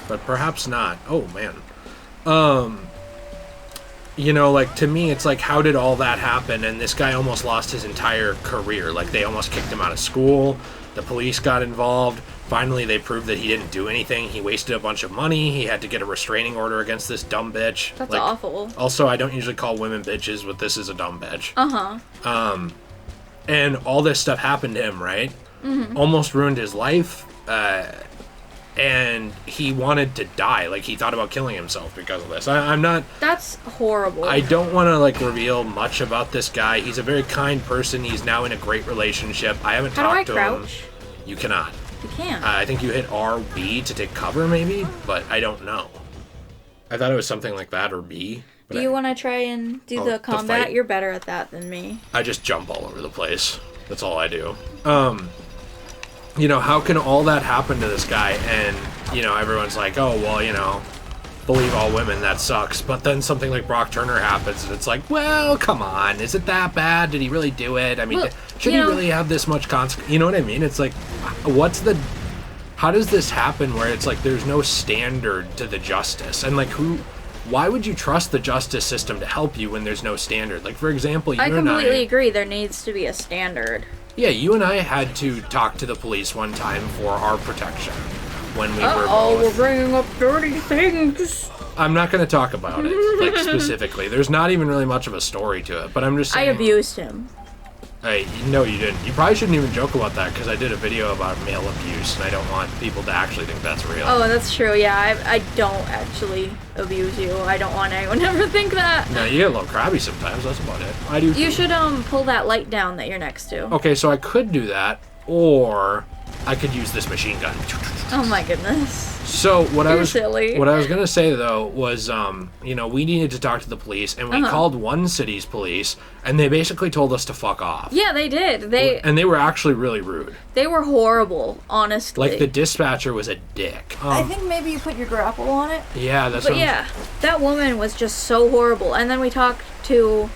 but perhaps not. Oh, man. You know, like, to me, it's like, how did all that happen? And this guy almost lost his entire career. Like, they almost kicked him out of school. The police got involved. Finally, they proved that he didn't do anything. He wasted a bunch of money. He had to get a restraining order against this dumb bitch. That's like, awful. Also, I don't usually call women bitches, but this is a dumb bitch. Uh-huh. And all this stuff happened to him, right? Mm-hmm. Almost ruined his life. And he wanted to die. Like, he thought about killing himself because of this. I'm not... That's horrible. I don't want to, like, reveal much about this guy. He's a very kind person. He's now in a great relationship. I haven't talked to him. How do I crouch? You cannot. You can't. I think you hit RB to take cover, maybe? But I don't know. I thought it was something like that, or B. Do you want to try and do the combat? fight? You're better at that than me. I just jump all over the place. That's all I do. You know, how can all that happen to this guy? And, you know, everyone's like, oh, well, you know, believe all women, that sucks. But then something like Brock Turner happens, and it's like, well, come on. Is it that bad? Did he really do it? I mean, well, should he really have this much consequence? You know what I mean? It's like, how does this happen where it's like there's no standard to the justice? And, like, why would you trust the justice system to help you when there's no standard? Like, for example, I completely agree. There needs to be a standard. Yeah, you and I had to talk to the police one time for our protection when we were both... Oh, we're bringing up dirty things. I'm not going to talk about it, like, specifically. There's not even really much of a story to it, but I'm just saying... I abused him. Hey, no, you didn't. You probably shouldn't even joke about that, because I did a video about male abuse, and I don't want people to actually think that's real. Oh, that's true, yeah. I don't actually abuse you. I don't want anyone to ever think that. No, you get a little crabby sometimes, that's about it. I do. You should, pull that light down that you're next to. Okay, so I could do that, or I could use this machine gun. Oh my goodness. So what I was silly. What I was gonna say though was, you know, we needed to talk to the police, and we called one city's police, and they basically told us to fuck off. Yeah, they did. And they were actually really rude. They were horrible, honestly. Like, the dispatcher was a dick. I think maybe you put your grapple on it. Yeah, that's. But yeah, that woman was just so horrible. And then we talked to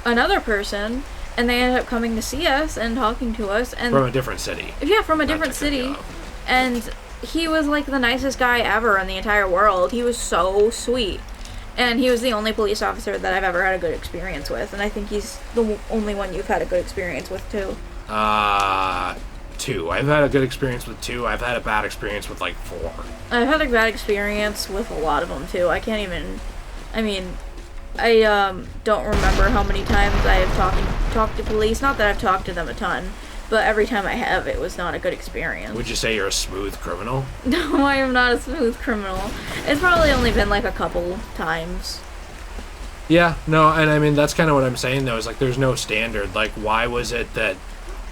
another person, and they ended up coming to see us and talking to us, and from a different city. Yeah, from a different city, and he was like the nicest guy ever in the entire world. He was so sweet. And he was the only police officer that I've ever had a good experience with. And I think he's the only one you've had a good experience with, too. 2. I've had a good experience with 2. I've had a bad experience with, like, 4. I've had a bad experience with a lot of them, too. I can't even... I mean, I don't remember how many times I have talked to police. Not that I've talked to them a ton. But every time I have, it was not a good experience. Would you say you're a smooth criminal? No, I am not a smooth criminal. It's probably only been like a couple times. Yeah, no, and I mean, that's kind of what I'm saying, though, is like there's no standard. Like, why was it that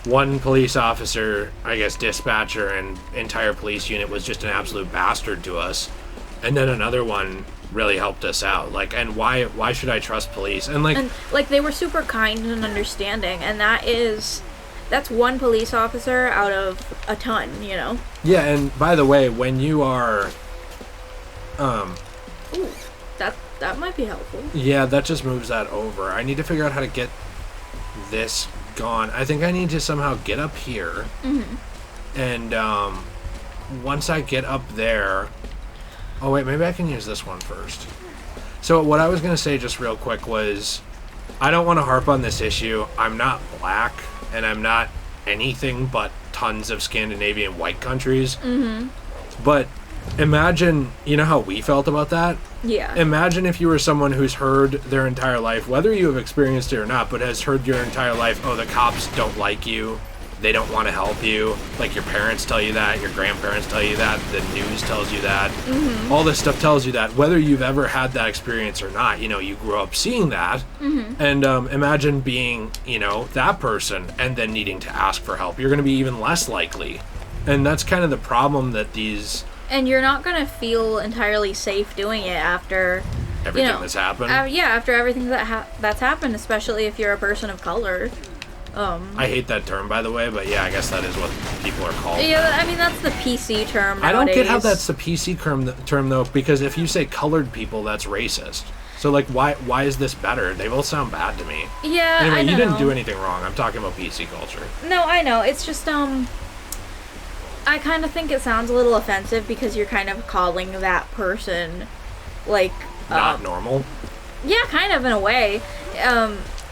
one police officer, I guess dispatcher, and entire police unit was just an absolute bastard to us, and then another one really helped us out? Like, and why should I trust police? And like they were super kind and understanding, and that's one police officer out of a ton, you know? Yeah, and by the way, when you are... Ooh, that might be helpful. Yeah, that just moves that over. I need to figure out how to get this gone. I think I need to somehow get up here. Mm-hmm. And once I get up there... Oh, wait, maybe I can use this one first. So what I was going to say just real quick was... I don't want to harp on this issue. I'm not black, and I'm not anything but tons of Scandinavian white countries. Mm-hmm. But imagine, you know how we felt about that? Yeah. Imagine if you were someone who's heard their entire life, whether you have experienced it or not, but has heard your entire life, oh, the cops don't like you, they don't want to help you. Like, your parents tell you that, your grandparents tell you that, the news tells you that. Mm-hmm. All this stuff tells you that, whether you've ever had that experience or not. You know, you grew up seeing that. Mm-hmm. And imagine being, you know, that person and then needing to ask for help. You're going to be even less likely. And that's kind of the problem that these... And you're not going to feel entirely safe doing it after... Everything that's happened? After everything that's happened, especially if you're a person of color. I hate that term, by the way, but yeah, I guess that is what people are called. Yeah, I mean, that's the PC term nowadays. I don't get how that's the PC term, though, because if you say colored people, that's racist. So, like, why is this better? They both sound bad to me. Yeah, anyway, I know. You didn't do anything wrong. I'm talking about PC culture. No, I know. It's just, I kind of think it sounds a little offensive because you're kind of calling that person, like... Not normal? Yeah, kind of, in a way.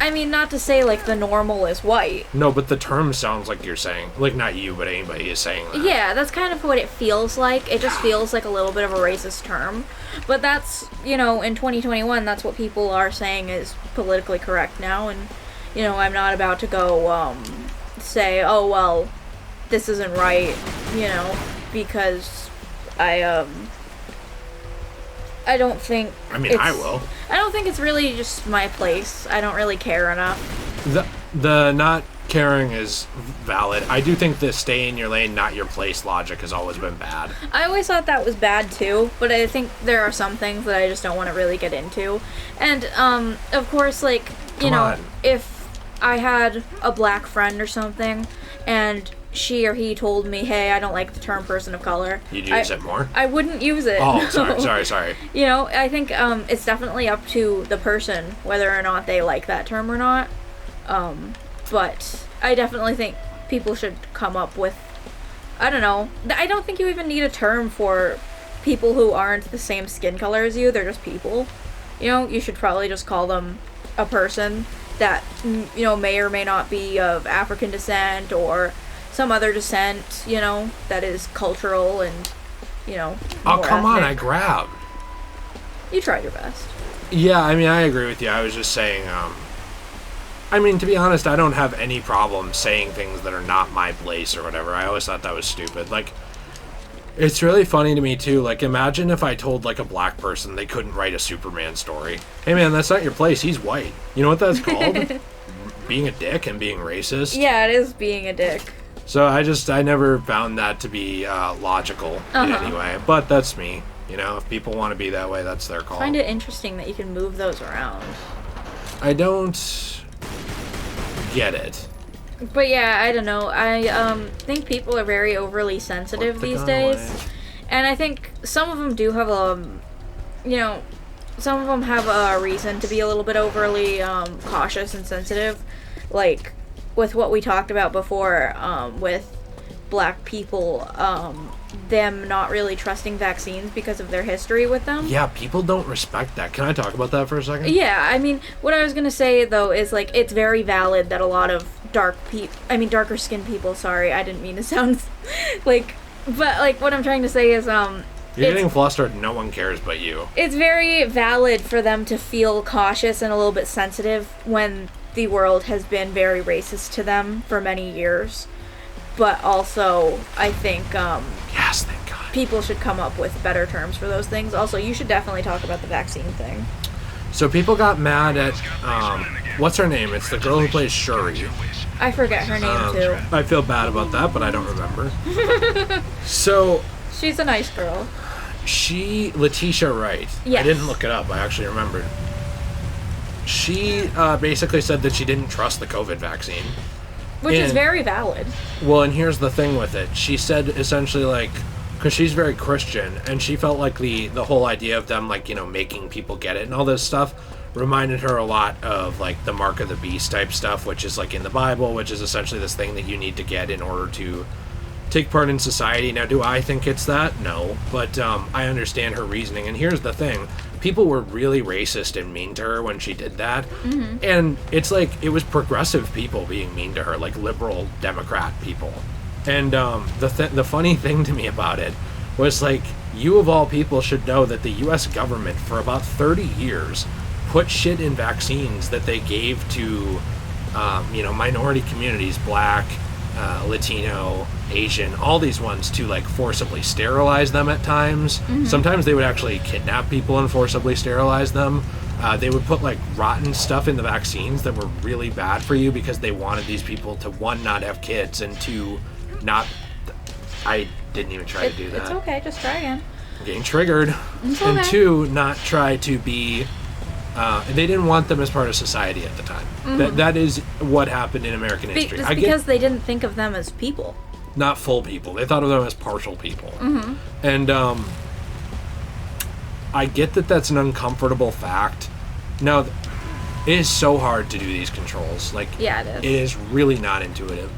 I mean, not to say, like, the normal is white. No, but the term sounds like you're saying... Like, not you, but anybody is saying that. Yeah, that's kind of what it feels like. It just feels like a little bit of a racist term. But that's, you know, in 2021, that's what people are saying is politically correct now. And, you know, I'm not about to go, say, oh, well, this isn't right, you know, because I don't think... I mean, I will. I don't think it's really just my place. I don't really care enough. The not caring is valid. I do think the stay in your lane, not your place logic has always been bad. I always thought that was bad too, but I think there are some things that I just don't want to really get into. And, of course, like, you know, if I had a black friend or something, and she or he told me, hey, I don't like the term person of color. You'd use it more? I wouldn't use it. Oh, No. sorry. You know, I think it's definitely up to the person whether or not they like that term or not. But I definitely think people should come up with, I don't know, I don't think you even need a term for people who aren't the same skin color as you. They're just people. You know, you should probably just call them a person that, you know, may or may not be of African descent or some other descent, you know, that is cultural and, you know, Oh, come on, I ethnic. grabbed. You tried your best. Yeah, I mean, I agree with you. I was just saying, I mean, to be honest, I don't have any problem saying things that are not my place or whatever. I always thought that was stupid. Like, it's really funny to me, too. Like, imagine if I told, like, a black person they couldn't write a Superman story. Hey, man, that's not your place. He's white. You know what that's called? Being a dick and being racist. Yeah, it is being a dick. So I never found that to be logical in any way. But that's me. You know, if people want to be that way, that's their call. I find it interesting that you can move those around. I don't get it. But yeah, I don't know. I think people are very overly sensitive these days. And I think some of them do have you know, some of them have a reason to be a little bit overly cautious and sensitive. Like, with what we talked about before, with black people, them not really trusting vaccines because of their history with them. Yeah, people don't respect that. Can I talk about that for a second? Yeah, I mean, what I was gonna say, though, is, like, it's very valid that a lot of darker skinned people, sorry, I didn't mean to sound, like, but, like, what I'm trying to say is, You're getting flustered, no one cares but you. It's very valid for them to feel cautious and a little bit sensitive when the world has been very racist to them for many years. But also, I think, yes, thank God. People should come up with better terms for those things. Also, you should definitely talk about the vaccine thing. So people got mad at, what's her name? It's the girl who plays Shuri. I forget her name, too. I feel bad about that, but I don't remember. So... She's a nice girl. Letitia Wright. Yes. I didn't look it up. I actually remembered. She basically said that she didn't trust the COVID vaccine. Which is very valid. Well, and here's the thing with it. She said essentially, like, because she's very Christian, and she felt like the whole idea of them, like, you know, making people get it and all this stuff reminded her a lot of, like, the mark of the beast type stuff, which is, like, in the Bible, which is essentially this thing that you need to get in order to take part in society. Now, do I think it's that? No. But I understand her reasoning. And here's the thing. People were really racist and mean to her when she did that. Mm-hmm. And it's like, it was progressive people being mean to her, like liberal Democrat people. And the funny thing to me about it was, like, you of all people should know that the U.S. government for about 30 years put shit in vaccines that they gave to, you know, minority communities, black, Latino, Asian, all these ones to, like, forcibly sterilize them at times. Mm-hmm. Sometimes they would actually kidnap people and forcibly sterilize them. They would put, like, rotten stuff in the vaccines that were really bad for you because they wanted these people to, one, not have kids, and two, not... I didn't even try to do that. It's okay, just try again. I'm getting triggered. It's okay. And two, not try to be... they didn't want them as part of society at the time. Mm-hmm. That is what happened in American history. Because they didn't think of them as people. Not full people. They thought of them as partial people. Mm-hmm. And I get that that's an uncomfortable fact. Now, it is so hard to do these controls. Like, yeah, it is. It is really not intuitive.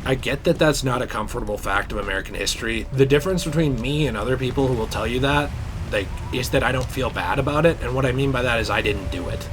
I get that that's not a comfortable fact of American history. The difference between me and other people who will tell you that, like, is that I don't feel bad about it. And what I mean by that is I didn't do it.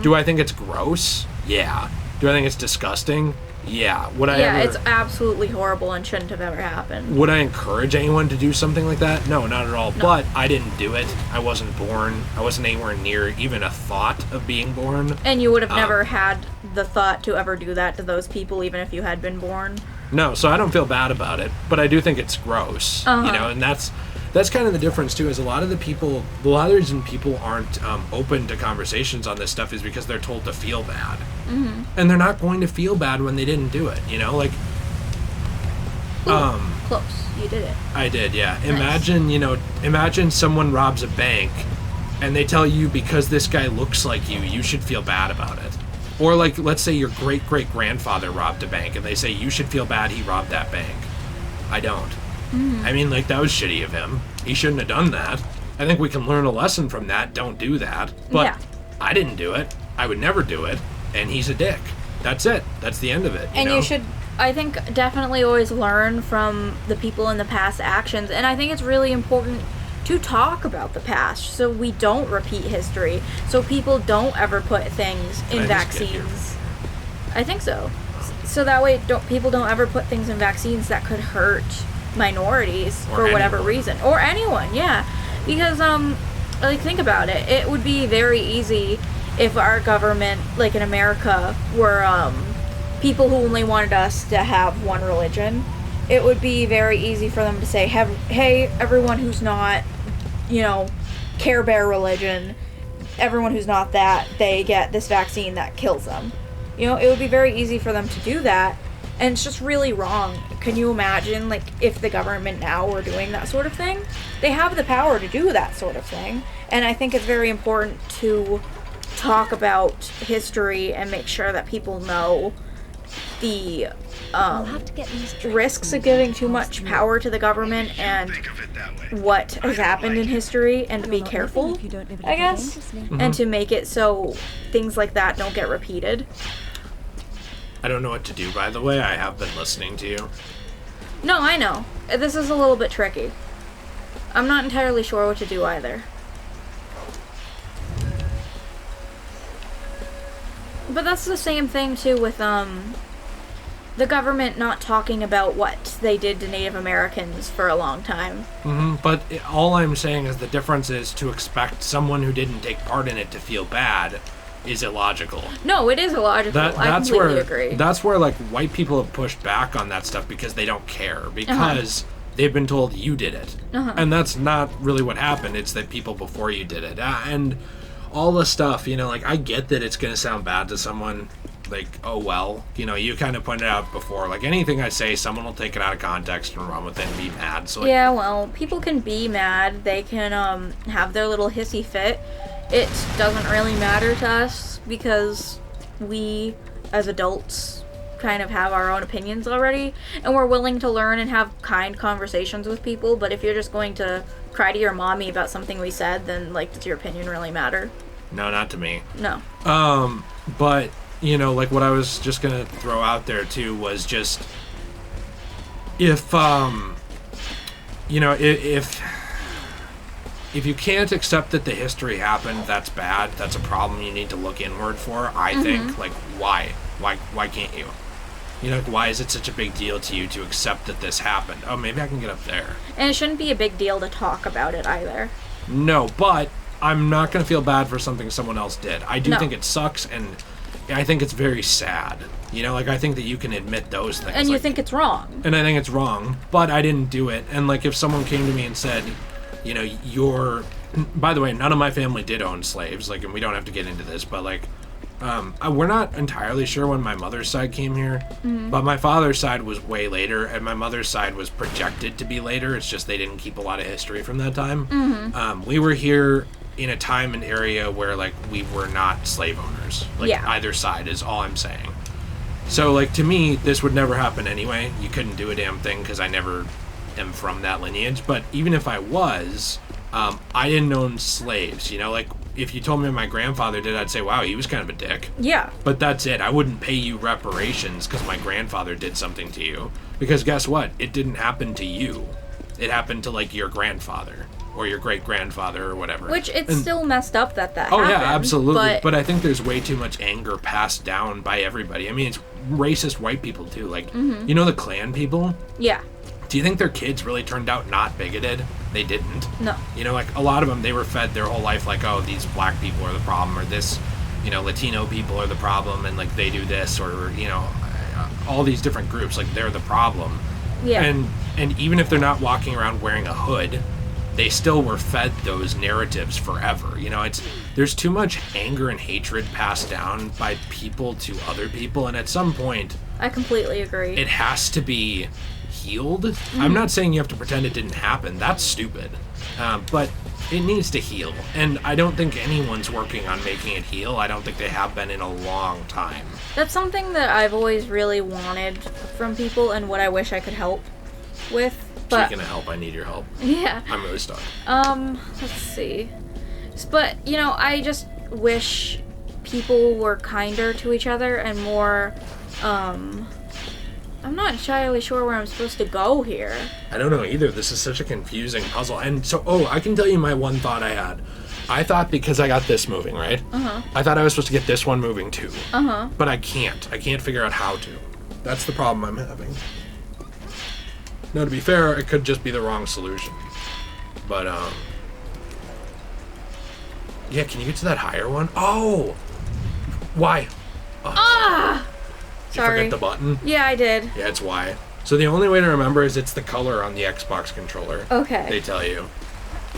Do I think it's gross? Yeah. Do I think it's disgusting? Yeah. It's absolutely horrible and shouldn't have ever happened. Would I encourage anyone to do something like that? No, not at all. No. But I didn't do it. I wasn't born. I wasn't anywhere near even a thought of being born. And you would have never had the thought to ever do that to those people, even if you had been born. No, so I don't feel bad about it, but I do think it's gross. You know, and that's kind of the difference too. Is a lot of the reason people aren't open to conversations on this stuff is because they're told to feel bad, and they're not going to feel bad when they didn't do it. You know, like. Close. You did it. I did, yeah. Nice. Imagine someone robs a bank, and they tell you because this guy looks like you should feel bad about it. Or like, let's say your great-great-grandfather robbed a bank, and they say you should feel bad he robbed that bank. I don't. I mean, like, that was shitty of him. He shouldn't have done that. I think we can learn a lesson from that. Don't do that. But I didn't do it. I would never do it. And he's a dick. That's it. That's the end of it. You should, I think, definitely always learn from the people in the past actions. And I think it's really important to talk about the past so we don't repeat history. So people don't ever put things in vaccines. I think so. So that way people don't ever put things in vaccines that could hurt minorities for whatever reason, or anyone, because like, think about it. It would be very easy if our government, like in America, were people who only wanted us to have one religion. It would be very easy for them to say, hey, everyone who's not, Care Bear religion, everyone who's not that, they get this vaccine that kills them. It would be very easy for them to do that. And it's just really wrong. Can you imagine, like, if the government now were doing that sort of thing? They have the power to do that sort of thing. And I think it's very important to talk about history and make sure that people know the risks of giving too much power to the government and what has happened in history, and to be careful, I guess, and to make it so things like that don't get repeated. I don't know what to do, by the way. I have been listening to you. No, I know. This is a little bit tricky. I'm not entirely sure what to do either. But that's the same thing, too, with, the government not talking about what they did to Native Americans for a long time. But all I'm saying is the difference is to expect someone who didn't take part in it to feel bad is illogical. No, it is illogical. I completely agree. That's where, like, white people have pushed back on that stuff because they don't care. Because they've been told you did it. And that's not really what happened. It's that people before you did it. And all the stuff, like, I get that it's going to sound bad to someone. Like, oh, well, you kind of pointed out before, like, anything I say, someone will take it out of context and run with it and be mad. So, like, yeah, well, people can be mad. They can have their little hissy fit. It doesn't really matter to us because we, as adults, kind of have our own opinions already, and we're willing to learn and have kind conversations with people. But if you're just going to cry to your mommy about something we said, then, like, does your opinion really matter? No, not to me. No. But, like, what I was just gonna throw out there, too, was just, if you can't accept that the history happened, that's bad. That's a problem you need to look inward for. I think, like, why? Why can't you? Like, why is it such a big deal to you to accept that this happened? Oh, maybe I can get up there. And it shouldn't be a big deal to talk about it either. No, but I'm not going to feel bad for something someone else did. I do think it sucks, and I think it's very sad. Like, I think that you can admit those things. And you think it's wrong. And I think it's wrong, but I didn't do it. And, like, if someone came to me and said, by the way, none of my family did own slaves, like, and we don't have to get into this, but, like, we're not entirely sure when my mother's side came here, but my father's side was way later, and my mother's side was projected to be later. It's just they didn't keep a lot of history from that time. We were here in a time and area where, like, we were not slave owners. Like, either side is all I'm saying. So, like, to me, this would never happen anyway. You couldn't do a damn thing because I never am from that lineage. But even if I was, I didn't own slaves. Like, if you told me my grandfather did, I'd say, wow, he was kind of a dick. Yeah. But that's it. I wouldn't pay you reparations because my grandfather did something to you. Because guess what? It didn't happen to you. It happened to, like, your grandfather or your great-grandfather or whatever. Which it's still messed up that oh, happened. Yeah, absolutely. But I think there's way too much anger passed down by everybody. I mean, it's racist white people, too. Like, you know the Klan people? Yeah. Do you think their kids really turned out not bigoted? They didn't. No. You know, like, a lot of them, they were fed their whole life, like, oh, these black people are the problem, or this, you know, Latino people are the problem, and, like, they do this, or, you know, all these different groups, like, they're the problem. Yeah. And even if they're not walking around wearing a hood, they still were fed those narratives forever. You know, there's too much anger and hatred passed down by people to other people, and at some point... I completely agree. It has to be healed. I'm not saying you have to pretend it didn't happen. That's stupid. But it needs to heal. And I don't think anyone's working on making it heal. I don't think they have been in a long time. That's something that I've always really wanted from people and what I wish I could help with. But, speaking of help, I need your help. Yeah. I'm really stuck. Let's see. But, you know, I just wish people were kinder to each other and more, I'm not entirely sure where I'm supposed to go here. I don't know either. This is such a confusing puzzle. And so, I can tell you my one thought I had. I thought because I got this moving, right? I thought I was supposed to get this one moving too. But I can't. I can't figure out how to. That's the problem I'm having. Now, to be fair, it could just be the wrong solution. But, yeah, can you get to that higher one? Oh! Why? Ah! Did you Sorry. forget the button? Yeah, I did. Yeah, it's Y. So the only way to remember is it's the color on the Xbox controller. Okay. They tell you.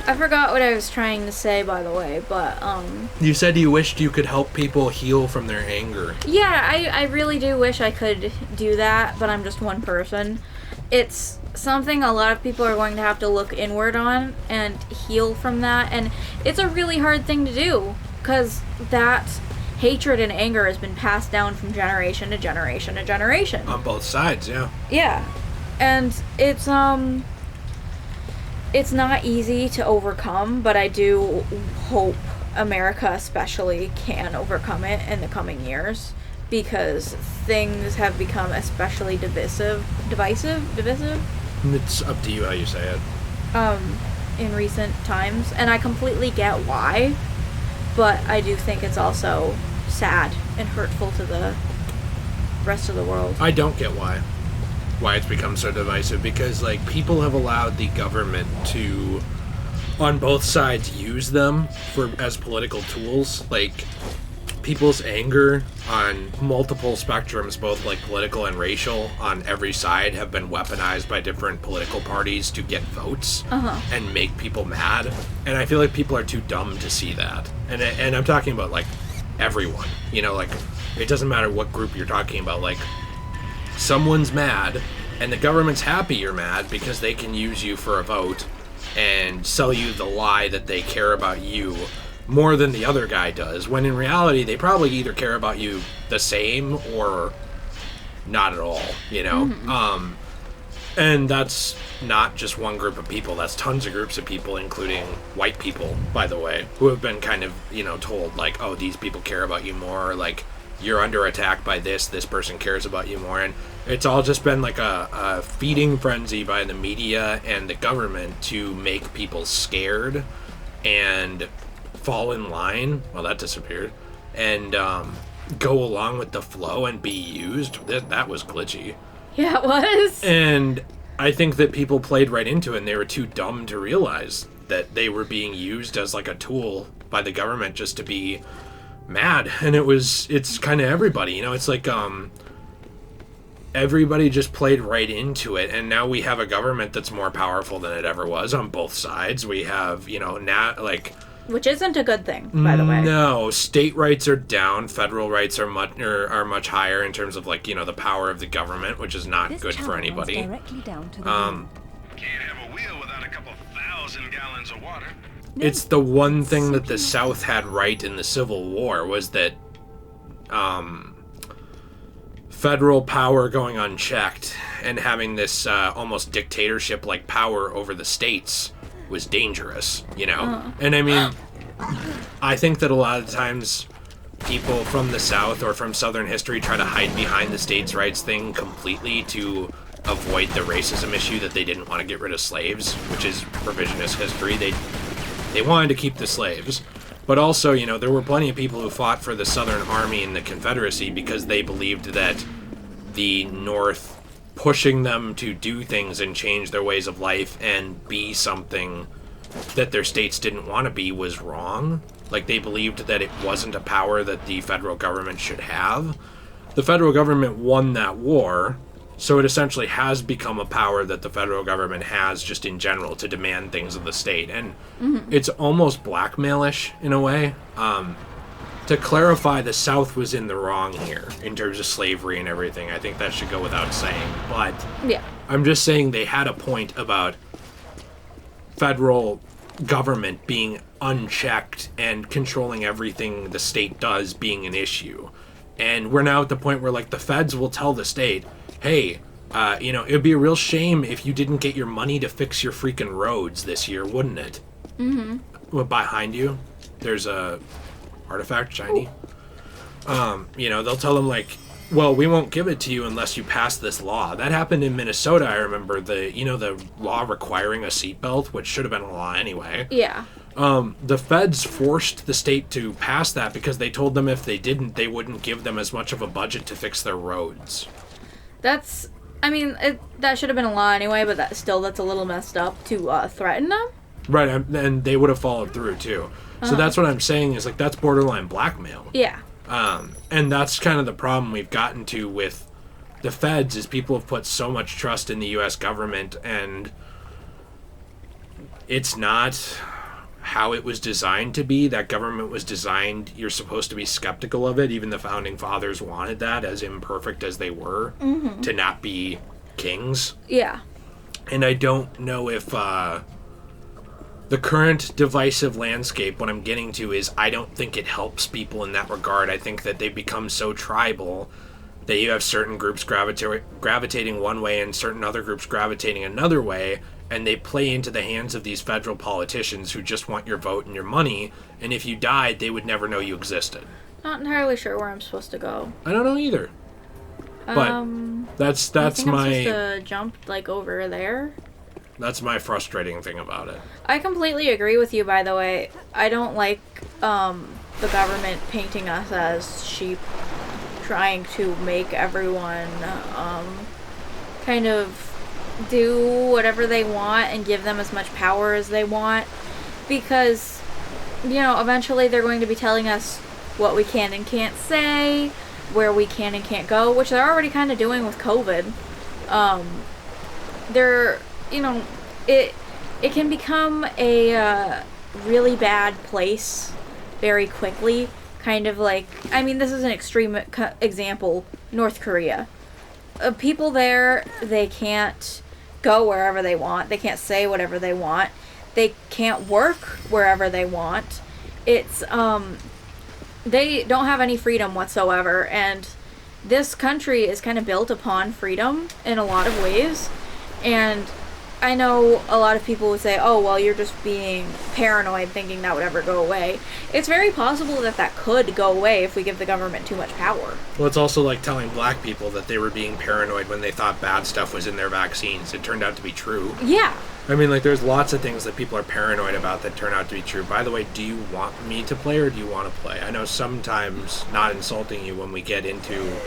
I forgot what I was trying to say, by the way, but, You said you wished you could help people heal from their anger. Yeah, I really do wish I could do that, but I'm just one person. It's something a lot of people are going to have to look inward on and heal from that, and it's a really hard thing to do, because that hatred and anger has been passed down from generation to generation to generation. On both sides, yeah. Yeah, and it's not easy to overcome, but I do hope America especially can overcome it in the coming years, because things have become especially divisive. It's up to you how you say it. In recent times, and I completely get why, but I do think it's also sad and hurtful to the rest of the world. I don't get why it's become so divisive, because, like, people have allowed the government to, on both sides, use them as political tools. Like, people's anger on multiple spectrums, both, like, political and racial, on every side, have been weaponized by different political parties to get votes and make people mad. And I feel like people are too dumb to see that. And I'm talking about, like, everyone. You know, like, it doesn't matter what group you're talking about. Like, someone's mad, and the government's happy you're mad because they can use you for a vote and sell you the lie that they care about you more than the other guy does, when in reality they probably either care about you the same or not at all, you know? And that's not just one group of people, that's tons of groups of people, including white people, by the way, who have been kind of, you know, told, like, oh, these people care about you more, or, like, you're under attack by this person cares about you more. And it's all just been like a feeding frenzy by the media and the government to make people scared and fall in line. Well, that disappeared. And go along with the flow and be used. That was glitchy. Yeah, it was. And I think that people played right into it, and they were too dumb to realize that they were being used as like a tool by the government just to be mad. And it's kind of everybody, you know, it's like everybody just played right into it, and now we have a government that's more powerful than it ever was on both sides. We have, you know, now, like, which isn't a good thing, by the way. No, state rights are down, federal rights are much higher in terms of, like, you know, the power of the government, which is not good for anybody. Directly down to the Can't have a wheel without a couple thousand gallons of water. It's the one thing that the South had right in the Civil War, was that federal power going unchecked and having this almost dictatorship-like power over the states was dangerous, you know? And I mean, I think that a lot of times people from the South or from Southern history try to hide behind the states' rights thing completely to avoid the racism issue that they didn't want to get rid of slaves, which is revisionist history. They wanted to keep the slaves. But also, you know, there were plenty of people who fought for the Southern Army and the Confederacy because they believed that the North pushing them to do things and change their ways of life and be something that their states didn't want to be was wrong. Like, they believed that it wasn't a power that the federal government should have. The federal government won that war, so it essentially has become a power that the federal government has just in general to demand things of the state. And it's almost blackmailish in a way. To clarify, the South was in the wrong here in terms of slavery and everything. I think that should go without saying. But Yeah. I'm just saying they had a point about federal government being unchecked and controlling everything the state does being an issue. And we're now at the point where, like, the feds will tell the state, hey, you know, it would be a real shame if you didn't get your money to fix your freaking roads this year, wouldn't it? Mm-hmm. Well, behind you, there's a artifact, shiny. You know, they'll tell them, like, well, we won't give it to you unless you pass this law. That happened in Minnesota, I remember. The law requiring a seatbelt, which should have been a law anyway. Yeah. The feds forced the state to pass that because they told them if they didn't, they wouldn't give them as much of a budget to fix their roads. That's, I mean, that should have been a law anyway, but that's a little messed up to threaten them. Right, and they would have followed through, too. So that's what I'm saying is, like, that's borderline blackmail. Yeah. And that's kind of the problem we've gotten to with the feds is people have put so much trust in the U.S. government, and it's not how it was designed to be. That government was designed, you're supposed to be skeptical of it. Even the founding fathers wanted that, as imperfect as they were, to not be kings. Yeah. And I don't know if the current divisive landscape, what I'm getting to is I don't think it helps people in that regard. I think that they've become so tribal that you have certain groups gravitating one way and certain other groups gravitating another way, and they play into the hands of these federal politicians who just want your vote and your money, and if you died, they would never know you existed. Not entirely sure where I'm supposed to go. I don't know either. But that's I think my... I'm supposed to jump, like, over there. That's my frustrating thing about it. I completely agree with you, by the way. I don't like the government painting us as sheep, trying to make everyone kind of do whatever they want and give them as much power as they want. Because, you know, eventually they're going to be telling us what we can and can't say, where we can and can't go, which they're already kind of doing with COVID. They're... You know, it can become a really bad place very quickly. Kind of like, I mean, this is an extreme example, North Korea. People there, they can't go wherever they want. They can't say whatever they want. They can't work wherever they want. It's, they don't have any freedom whatsoever. And this country is kind of built upon freedom in a lot of ways. And I know a lot of people would say, oh, well, you're just being paranoid thinking that would ever go away. It's very possible that that could go away if we give the government too much power. Well, it's also like telling black people that they were being paranoid when they thought bad stuff was in their vaccines. It turned out to be true. Yeah. I mean, like, there's lots of things that people are paranoid about that turn out to be true. By the way, do you want me to play or do you want to play? I know sometimes, not insulting you, when we get into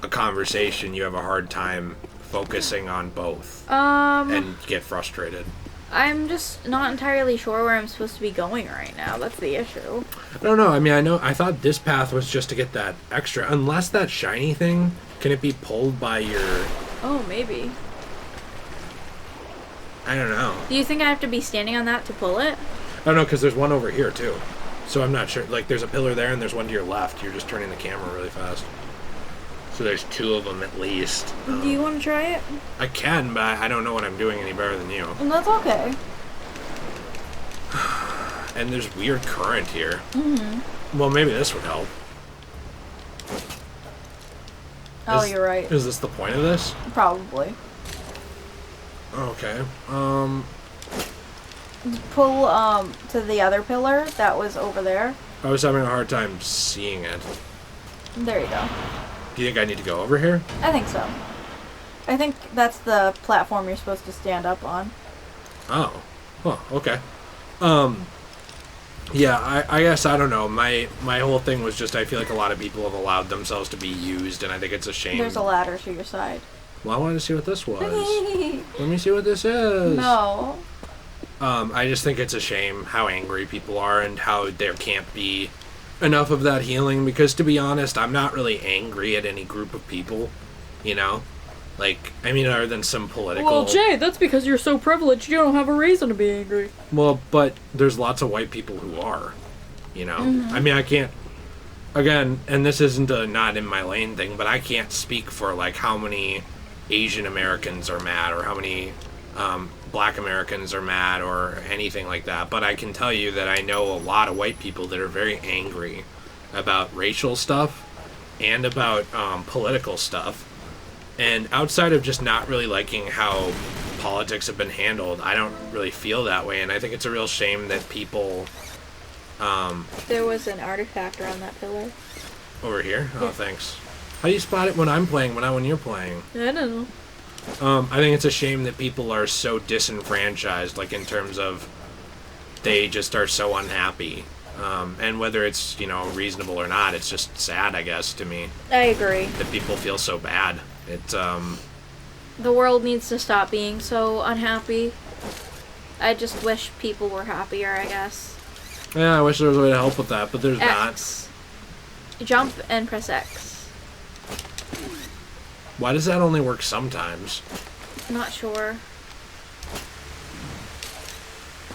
a conversation, you have a hard time focusing on both and get frustrated. I'm just not entirely sure where I'm supposed to be going right now. That's the issue. I don't know. I mean, I thought this path was just to get that extra. Unless that shiny thing, can it be pulled by your... Oh, maybe. I don't know. Do you think I have to be standing on that to pull it? I don't know, because there's one over here, too. So I'm not sure. Like, there's a pillar there and there's one to your left. You're just turning the camera really fast. So there's two of them at least. Do you want to try it? I can, but I don't know what I'm doing any better than you. Well, that's okay. And there's weird current here. Mm-hmm. Well, maybe this would help. Oh, you're right. Is this the point of this? Probably. Okay. Pull to the other pillar that was over there. I was having a hard time seeing it. There you go. Do you think I need to go over here? I think so. I think that's the platform you're supposed to stand up on. Oh. Oh, okay. Yeah, I guess, I don't know. My whole thing was just I feel like a lot of people have allowed themselves to be used, and I think it's a shame. There's a ladder to your side. Well, I wanted to see what this was. Let me see what this is. No. I just think it's a shame how angry people are and how there can't be enough of that healing, because to be honest, I'm not really angry at any group of people, you know? Like, I mean, other than some political... Well, Jay, that's because you're so privileged you don't have a reason to be angry. Well, but there's lots of white people who are, you know? Mm-hmm. I mean, I can't... Again, and this isn't a not in my lane thing, but I can't speak for, like, how many Asian Americans are mad or how many Black Americans are mad or anything like that. But I can tell you that I know a lot of white people that are very angry about racial stuff and about political stuff. And outside of just not really liking how politics have been handled, I don't really feel that way. And I think it's a real shame that people... There was an artifact around that pillar. Over here? Oh, Yeah. thanks. How do you spot it when I'm playing, not when you're playing? I don't know. I think it's a shame that people are so disenfranchised, like in terms of they just are so unhappy. And whether it's, you know, reasonable or not, it's just sad, I guess, to me, I agree. that people feel so bad. It's, The world needs to stop being so unhappy. I just wish people were happier, I guess. yeah, I wish there was a way to help with that, but there's X. Jump and press X. not. Why does that only work sometimes? Not sure.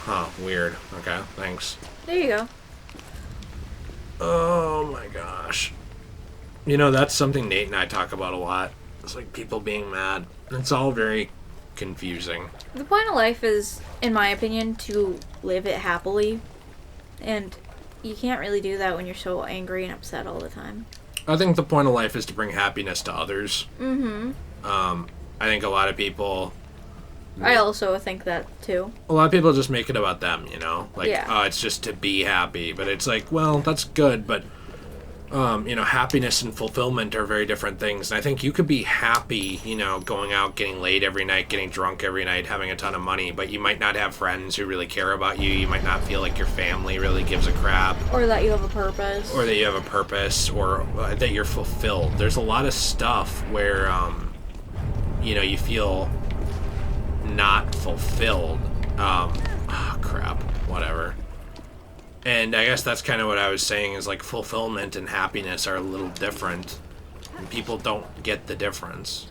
Huh, weird. Okay, thanks. There you go. Oh my gosh. You know, that's something Nate and I talk about a lot. It's like people being mad. It's all very confusing. The point of life is, in my opinion, to live it happily. And you can't really do that when you're so angry and upset all the time. I think the point of life is to bring happiness to others. Mm-hmm. I think a lot of people... I also think that, too. A lot of people just make it about them, you know? Like, Yeah. oh, it's just to be happy. But it's like, well, that's good, but... you know, happiness and fulfillment are very different things. And I think you could be happy, you know, going out, getting laid every night, getting drunk every night, having a ton of money, but you might not have friends who really care about you. You might not feel like your family really gives a crap. Or that you have a purpose. Or that you have a purpose, or that you're fulfilled. There's a lot of stuff where, you know, you feel not fulfilled. Crap. Whatever. And I guess that's kind of what I was saying, is like fulfillment and happiness are a little different. And people don't get the difference.